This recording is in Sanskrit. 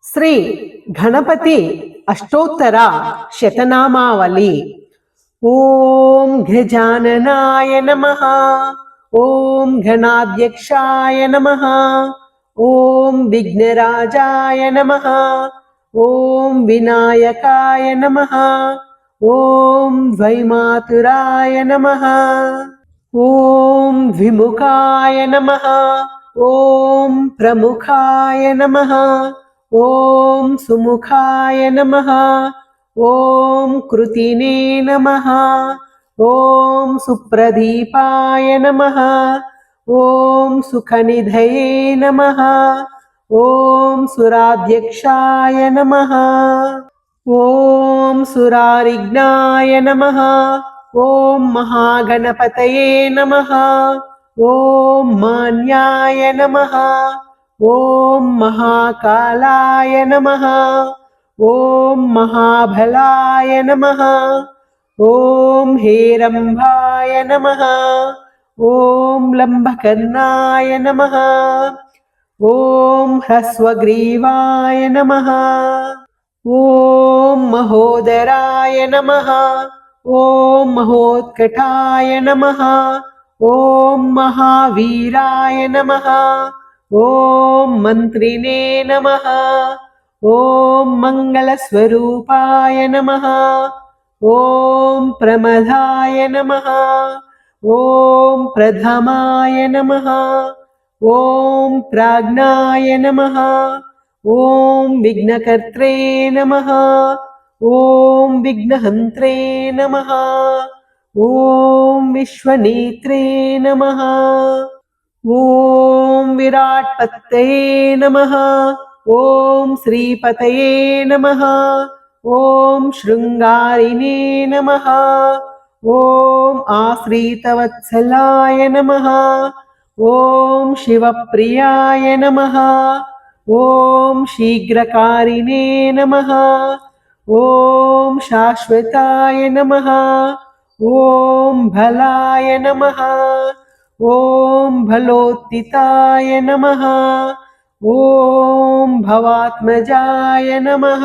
श्री गणपति अष्टोत्तर शतनामावली। ओम गजाननाय नमः। ओम गणाध्यक्षाय नमः। ओम विघ्नराजाय नमः। ओम विनायकाय नमः। ओम वैमातुराय नमः। ओम विमुखाय नमः। ओम प्रमुखाय नमः। ओम सुमुखाय नमः। ओम कृतिने नमः। ओम सुप्रदीपाय नमः। ओम सुखनिधये नमः। ओम सुराध्यक्षाय नमः। ओम सुरारिघ्नाय नमः। ओम महागणपतये नमः। ओम मान्याय नमः। ओम महाकालाय नमः। ओम महाबलाय नमः। ओम हेरंभाय नमः। ओम लंबकर्णाय नमः। ओम ह्रस्वग्रीवाय नमः। ओम महोदराय नमः। ओम महोत्कटाय नमः। ओम महावीराय नमः। ओम मंत्रिणे नमः। ओम मंगलस्वरूपाय नमः। ओम प्रमदाय नमः। ओम प्रथमाय नमः। ओम प्राज्ञाय नमः। ओम विघ्नकर्त्रे नमः। ओम विघ्नहन्त्रे नमः। ओम विश्वनेत्रे नमः। ओम विराट्पतये नमः। ओम श्रीपतये नमः। ओम शृंगारिणे नमः। ओम आश्रितवत्सलाय नमः। ओम शिवप्रियाय नमः। ओम शीघ्रकारिणे नमः। ओम शाश्वताय नमः। ओम भलाय नमः। ओम भलोत्थिताय नमः। ओम भवात्मजाय नमः।